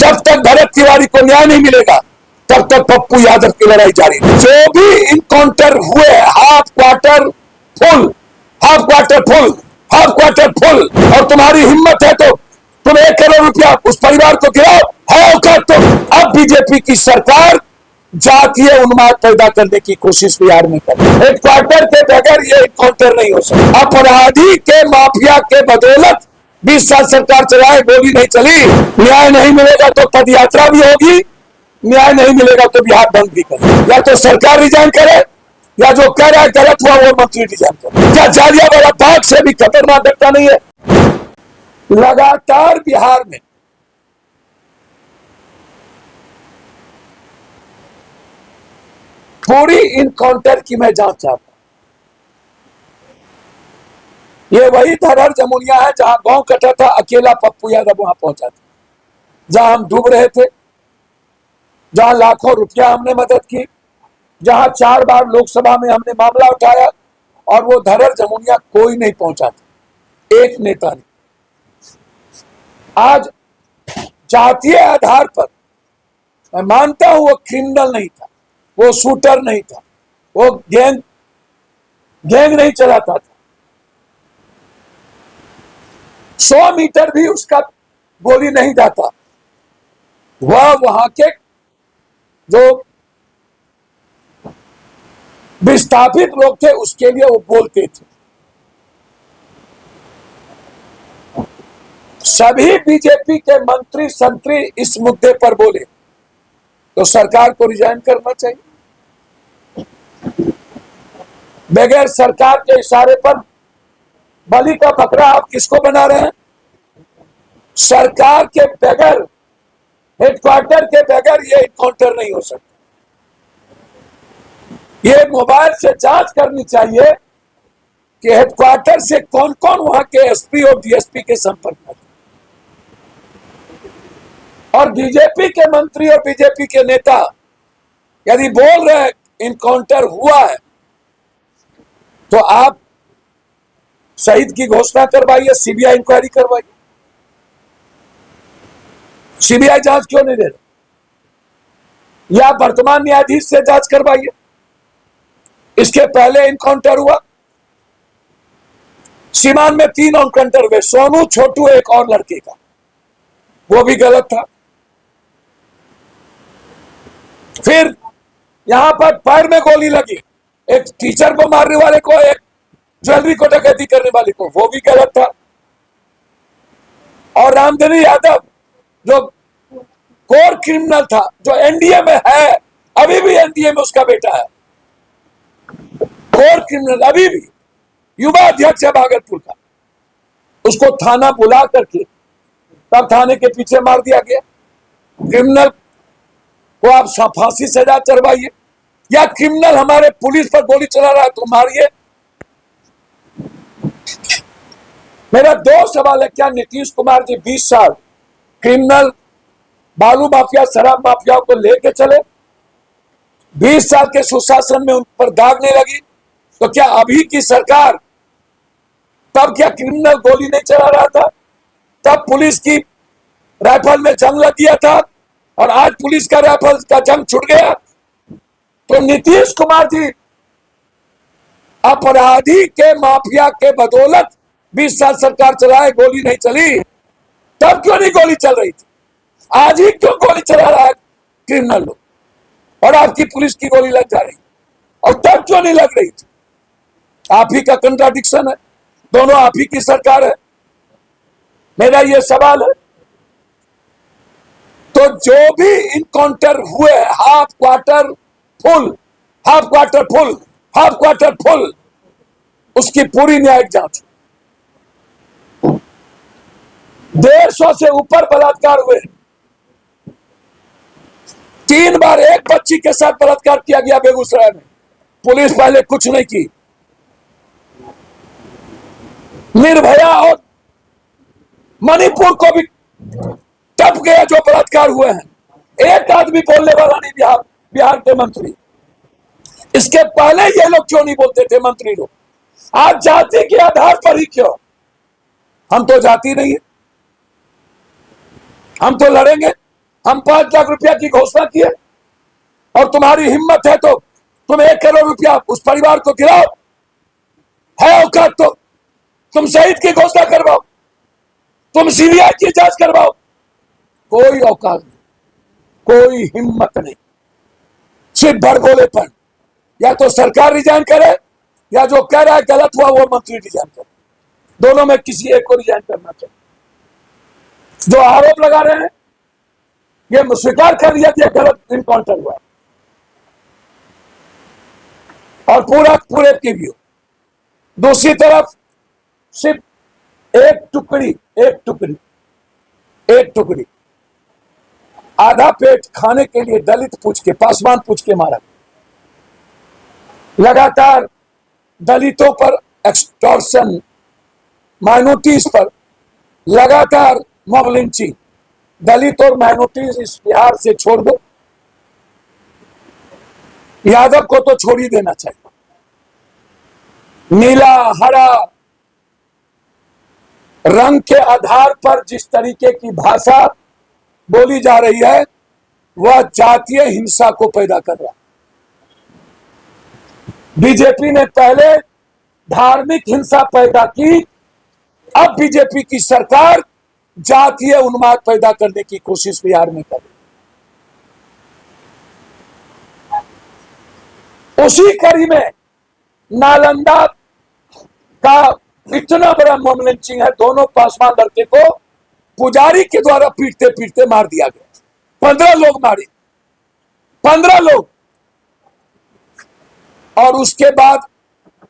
जब तक भरत तिवारी को न्याय नहीं मिलेगा तब तक पप्पू यादव की लड़ाई जारी है। जो भी इनकाउंटर हुए half quarter full, half quarter full, half quarter full, और तुम्हारी हिम्मत है तो तुम 1 करोड़ रुपया उस परिवार को गिराओ, है औकात तो। अब बीजेपी की सरकार जातीय उन्माद पैदा करने की कोशिश बिहार में कर रही है। हेडक्वार्टर के बगैर ये इनकाउंटर नहीं हो सकता। अपराधी के माफिया के बदौलत 20 साल सरकार चलाए, गोली नहीं चली। न्याय नहीं मिलेगा तो पदयात्रा भी होगी, न्याय नहीं मिलेगा तो बिहार बंद भी करे। या तो सरकार रिजाइन करे या जो कह रहा है गलत हुआ वो मंत्री रिजाइन करे। क्या जालियांवाला बाग से भी खतरनाक घटना नहीं है? लगातार बिहार में पूरी इनकाउंटर की मैं जांच चाहता हूं। ये वही धरहर जमुनिया है जहां गांव कटा था, अकेला पप्पू यादव वहां पहुंचा था, जहां हम डूब रहे थे, जहां लाखों रुपया हमने मदद की, जहां 4 बार लोकसभा में हमने मामला उठाया और वो धरहर जमुनिया कोई नहीं पहुंचा था, एक नेता ने। आज जातीय आधार पर मैं मानता हूं वो क्रिमिनल नहीं था, वो शूटर नहीं था, वो गैंग नहीं चलाता था। 100 मीटर भी उसका गोली नहीं जाता। वह वहां के जो विस्थापित लोग थे उसके लिए वो बोलते थे। सभी बीजेपी के मंत्री संतरी इस मुद्दे पर बोले तो सरकार को रिजाइन करना चाहिए। बगैर सरकार के इशारे पर बलि का बकरा आप किसको बना रहे हैं? सरकार के बगैर, हेडक्वार्टर के बगैर ये इनकाउंटर नहीं हो सकता। ये मोबाइल से जांच करनी चाहिए कि हेडक्वार्टर से कौन कौन वहां के एसपी और डीएसपी के संपर्क में। और बीजेपी के मंत्री और बीजेपी के नेता यदि बोल रहे हैं इनकाउंटर हुआ है तो आप शहीद की घोषणा करवाइए, सीबीआई इंक्वायरी करवाइए। सीबीआई जांच क्यों नहीं दे रहे? या वर्तमान न्यायाधीश से जांच करवाइए। इसके पहले इनकाउंटर हुआ, सीमान में 3 इनकाउंटर हुए, सोनू, छोटू, एक और लड़के का, वो भी गलत था। फिर यहां पर पैर में गोली लगी, एक टीचर को मारने वाले को, एक ज्वेलरी को डकैती करने वाले को, वो भी गलत था। और रामधनी यादव जो कोर क्रिमिनल था, जो एनडीए में है, अभी भी एनडीए में उसका बेटा है, कोर क्रिमिनल अभी भी, युवा अध्यक्ष है भागलपुर का, उसको थाना बुला करके तब थाने के पीछे मार दिया गया। क्रिमिनल को आप फांसी सजा चढ़वाइए, या क्रिमिनल हमारे पुलिस पर गोली चला रहा है तो मारिए। मेरा 2 सवाल है, क्या नीतीश कुमार जी 20 साल क्रिमिनल बालू माफिया, शराब माफिया को लेके चले, 20 साल के सुशासन में उन पर दाग नहीं लगी, तो क्या अभी की सरकार, तब क्या क्रिमिनल गोली नहीं चला रहा था? तब पुलिस की राइफल में जंग लग गया था और आज पुलिस का राइफल का जंग छूट गया। तो नीतीश कुमार जी अपराधी के माफिया के बदौलत 20 साल सरकार चलाए, गोली नहीं चली। तब क्यों नहीं गोली चल रही थी? आज ही क्यों गोली चला रहा है क्रिमिनल लोग, और आपकी पुलिस की गोली लग जा रही, और तब क्यों नहीं लग रही थी? आप ही का कंट्राडिक्शन है, दोनों आप ही की सरकार है। मेरा यह सवाल है। तो जो भी इनकाउंटर हुए half quarter full, half quarter full, half quarter full, उसकी पूरी न्यायिक जांच। 150 से ऊपर बलात्कार हुए, 3 बार एक बच्ची के साथ बलात्कार किया गया बेगूसराय में, पुलिस पहले कुछ नहीं की। निर्भया और मणिपुर को भी टप गया जो बलात्कार हुए हैं, एक आदमी बोलने वाला नहीं बिहार के मंत्री। इसके पहले ये लोग क्यों नहीं बोलते थे मंत्री लोग? आज जाति के आधार पर ही क्यों? हम तो जाति नहीं है, हम तो लड़ेंगे, हम 5 लाख रुपया की घोषणा किए और तुम्हारी हिम्मत है तो तुम 1 करोड़ रुपया उस परिवार को गिराओ। है औकात तो तुम शहीद की घोषणा करवाओ, तुम सीबीआई की जांच करवाओ। कोई औकात नहीं, कोई हिम्मत नहीं, सिर्फ भड़बोलेपन। या तो सरकार रिजाइन करे या जो कह रहा है गलत हुआ वो मंत्री रिजाइन करे। दोनों में किसी एक को रिजाइन करना चाहिए। जो आरोप लगा रहे हैं ये स्वीकार कर लिया कि गलत इनकाउंटर हुआ और पूरा पूरे की व्यू। दूसरी तरफ सिर्फ एक टुकड़ी आधा पेट खाने के लिए दलित पूछ के, पासवान पूछ के मारा। लगातार दलितों पर एक्सटॉर्शन, माइनॉरिटीज पर लगातार मॉब लिंचिंग। दलित और माइनॉरिटीज इस बिहार से छोड़ दो, यादव को तो छोड़ ही देना चाहिए। नीला हरा रंग के आधार पर जिस तरीके की भाषा बोली जा रही है वह जातीय हिंसा को पैदा कर रहा है। बीजेपी ने पहले धार्मिक हिंसा पैदा की, अब बीजेपी की सरकार जातीय उन्माद पैदा करने की कोशिश बिहार में कर रही है। उसी कड़ी में नालंदा का इतना बड़ा मॉब लिंचिंग है। दोनों पासवान लड़के को पुजारी के द्वारा पीटते पीटते मार दिया गया। 15 लोग मारे, 15 लोग। और उसके बाद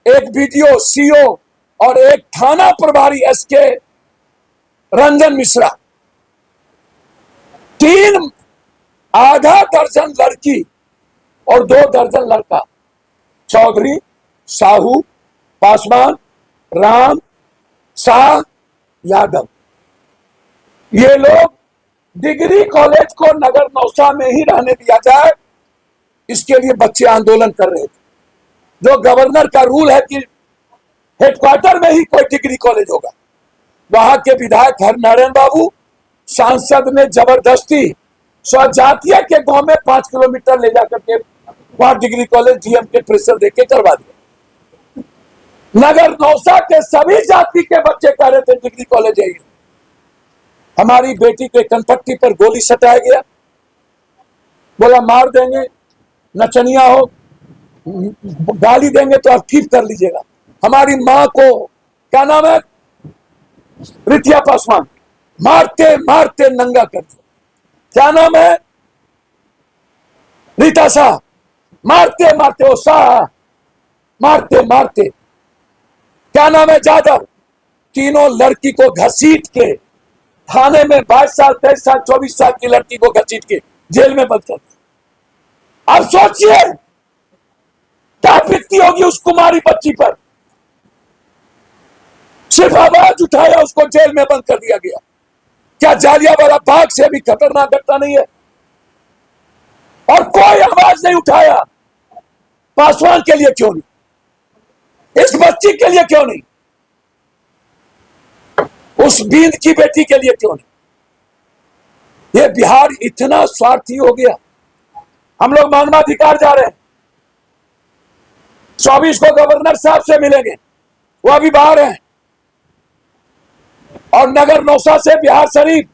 एक वीडियो सीओ और एक थाना प्रभारी एसके रंजन मिश्रा, 3 आधा दर्जन लड़की और 2 दर्जन लड़का, चौधरी, साहू, पासवान, राम, शाह, यादव, ये लोग डिग्री कॉलेज को नगर नौसा में ही रहने दिया जाए, इसके लिए बच्चे आंदोलन कर रहे थे। जो गवर्नर का रूल है कि हेडक्वार्टर में ही कोई डिग्री कॉलेज होगा, वहां के विधायक हरनारायण बाबू सांसद ने जबरदस्ती स्वजातीय के गांव में 5 किलोमीटर ले जाकर के वहां डिग्री कॉलेज डीएम के प्रेशर देके करवा दिया। नगर नौसा के सभी जाति के बच्चे कह रहे थे डिग्री कॉलेज है। हमारी बेटी के कनपट्टी पर गोली सटाया गया, बोला मार देंगे, नचनिया हो, गाली देंगे तो आप कीप कर लीजिएगा। हमारी मां को, क्या नाम है, रितिया पासवान, मारते मारते नंगा कर दिया। क्या नाम है, रीता शाह, मारते मारते, ओ शाह, मारते मारते। क्या नाम है, जादव। तीनों लड़की को घसीट के थाने में 22 साल, 23 साल, 24 साल की लड़की को घसीट के जेल में बंद कर दिया। अब सोचिए क्या बीतती होगी उस कुमारी बच्ची पर। सिर्फ आवाज उठाया, उसको जेल में बंद कर दिया गया। क्या जालियांवाला बाग से भी खतरनाक घटना नहीं है? और कोई आवाज नहीं उठाया। पासवान के लिए क्यों नहीं, इस बच्ची के लिए क्यों नहीं, उस बींद की बेटी के लिए क्यों नहीं? ये बिहार इतना स्वार्थी हो गया। हम लोग मानवाधिकार जा रहे हैं, 24 को गवर्नर साहब से मिलेंगे, वो अभी बाहर हैं। और नगर नौसा से बिहार शरीफ,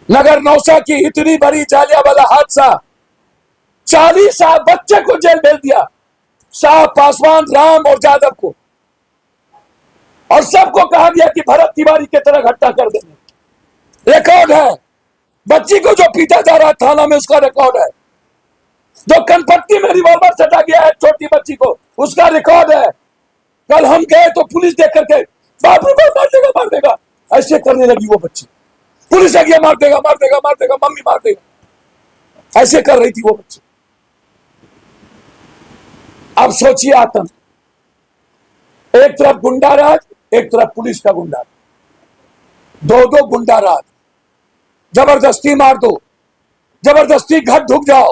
नगर नौसा की इतनी बड़ी जालियांवाला हादसा, 40 बच्चे को जेल भेज दिया, शाह, पासवान, राम और यादव को, और सबको कहा गया कि भरत तिवारी की तरह घटना कर देंगे। रिकॉर्ड है, बच्ची को जो पीटा जा रहा थाना में उसका रिकॉर्ड है, जो कनपट्टी में रिवॉल्वर सटा गया है छोटी बच्ची को उसका रिकॉर्ड है। कल हम गए तो पुलिस देख करके बाप रे बाप, मार देगा मार देगा, ऐसे करने लगी वो बच्ची। पुलिस आ गया, मार देगा मार देगा मार देगा, मम्मी मार देगा, ऐसे कर रही थी वो बच्ची। अब सोचिए आतंक, एक तरफ गुंडा राज, एक तरफ पुलिस का गुंडा, दो गुंडा राज। जबरदस्ती मार दो, जबरदस्ती घर ढुक जाओ,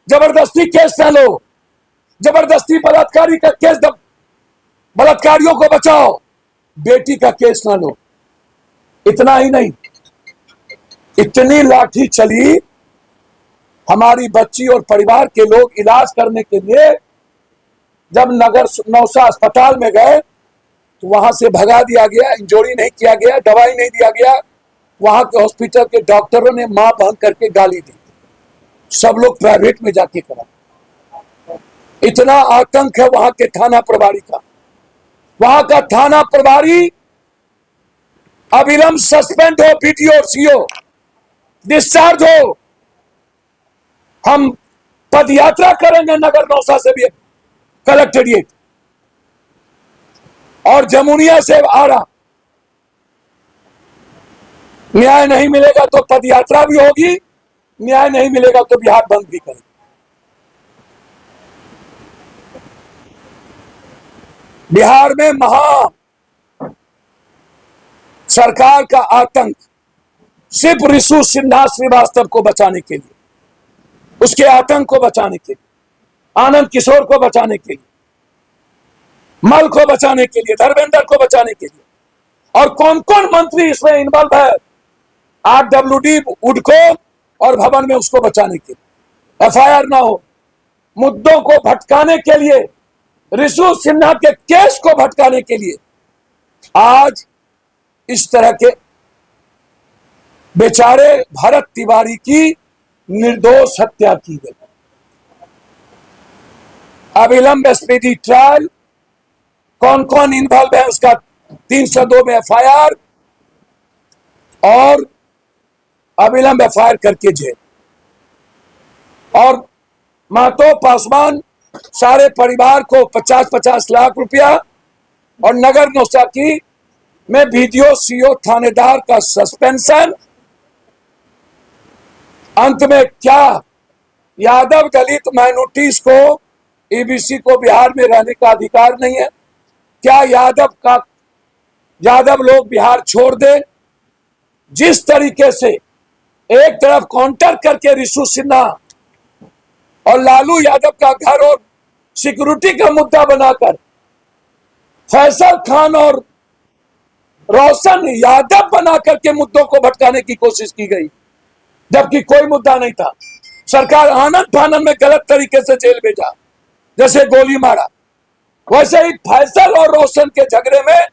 जबरदस्ती केस न लो, जबरदस्ती बलात्कारी का केस दो, बलात्कारियों को बचाओ, बेटी का केस ना लो। इतना ही नहीं, इतनी लाठी चली, हमारी बच्ची और परिवार के लोग इलाज करने के लिए जब नगर नौसा अस्पताल में गए तो वहां से भगा दिया गया, इंजोरी नहीं किया गया, दवाई नहीं दिया गया। वहां के हॉस्पिटल के डॉक्टरों ने मां बहन करके गाली दी, सब लोग प्राइवेट में जाके करा। इतना आतंक है वहां के थाना प्रभारी का। वहां का थाना प्रभारी अविलंब सस्पेंड हो, पीटीओ और सीओ डिस्चार्ज हो। हम पदयात्रा करेंगे नगर नौसा से भी कलेक्ट्रेट और जमुनिया से आरा। न्याय नहीं मिलेगा तो पदयात्रा भी होगी, न्याय नहीं मिलेगा तो बिहार बंद भी करेंगे। बिहार में महा सरकार का आतंक सिर्फ रिशु सिन्हा श्रीवास्तव को बचाने के लिए, उसके आतंक को बचाने के लिए, आनंद किशोर को बचाने के लिए, मल को बचाने के लिए, धर्मेंद्र को बचाने के लिए। और कौन कौन मंत्री इसमें इन्वॉल्व है? आरडब्ल्यूडी उडको और भवन में उसको बचाने के लिए, एफआईआर ना हो, मुद्दों को भटकाने के लिए, रिशु सिन्हा के केस को भटकाने के लिए आज इस तरह के बेचारे भरत तिवारी की निर्दोष हत्या की गई। अविलंब स्पीडी ट्रायल, कौन कौन इन्वॉल्व है उसका 302 में एफआईआर और अविलंब एफआईआर करके जेल। और महतो पासवान सारे परिवार को 50-50 लाख रुपया और नगर नौसा की में वीडियो सीओ थानेदार का सस्पेंशन। अंत में क्या यादव दलित माइनॉरिटीज को, ईबीसी को बिहार में रहने का अधिकार नहीं है? क्या यादव लोग बिहार छोड़ दे? जिस तरीके से एक तरफ काउंटर करके रिशु सिन्हा और लालू यादव का घर और सिक्योरिटी का मुद्दा बनाकर फैसल खान और रोशन यादव बनाकर के मुद्दों को भटकाने की कोशिश की गई, जबकि कोई मुद्दा नहीं था। सरकार आनंद फानंद में गलत तरीके से जेल भेजा, जैसे गोली मारा, वैसे ही फैसल और रोशन के झगड़े में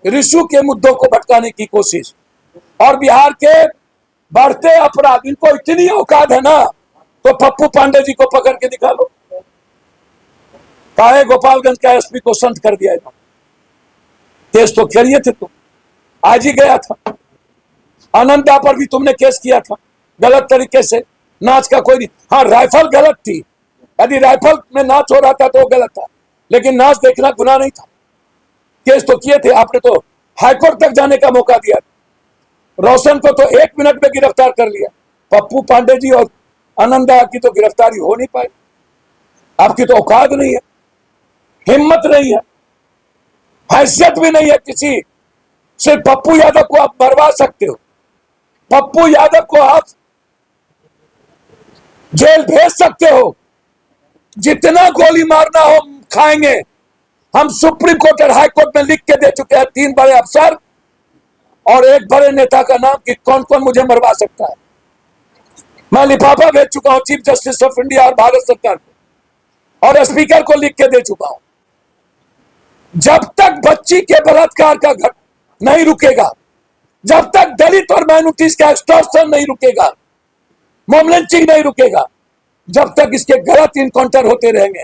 रिशु के मुद्दों को भटकाने की कोशिश। और बिहार के बढ़ते अपराध, इनको इतनी औकात है ना, तो पप्पू पांडे जी को पकड़ के दिखा लो। काहे गोपालगंज का एसपी को संत कर दिया था, केस तो करिए थे तुम, आज ही गया था। आनंदा पर भी तुमने केस किया था गलत तरीके से, नाच का कोई नहीं। हाँ, राइफल गलत थी, यदि राइफल में नाच हो रहा था तो वो गलत था, लेकिन नाच देखना गुनाह नहीं था। केस तो किए थे आपने, तो हाईकोर्ट तक जाने का मौका दिया। रोशन को तो 1 मिनट में गिरफ्तार कर लिया, पप्पू पांडे जी और आनंदा की तो गिरफ्तारी हो नहीं पाई। आपकी तो औकात नहीं है, हिम्मत नहीं है, हैसियत भी नहीं है किसी। सिर्फ पप्पू यादव को आप मरवा सकते हो, पप्पू यादव को आप जेल भेज सकते हो, जितना गोली मारना हो खाएंगे। हम सुप्रीम कोर्ट और हाई कोर्ट में लिख के दे चुके हैं 3 बड़े अफसर और 1 बड़े नेता का नाम कि कौन कौन मुझे मरवा सकता है। मैं लिफाफा भेज चुका हूं चीफ जस्टिस ऑफ इंडिया और भारत सरकार को, और स्पीकर को लिख के दे चुका हूं। जब तक बच्ची के बलात्कार का घटना नहीं रुकेगा, जब तक दलित और माइनॉरिटीज का एक्सटॉर्शन नहीं रुकेगा, मॉब लिंचिंग नहीं रुकेगा, जब तक इसके गलत इनकाउंटर होते रहेंगे,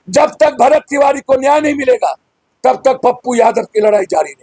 जब तक भरत तिवारी को न्याय नहीं मिलेगा, तब तक पप्पू यादव की लड़ाई जारी रहेगी।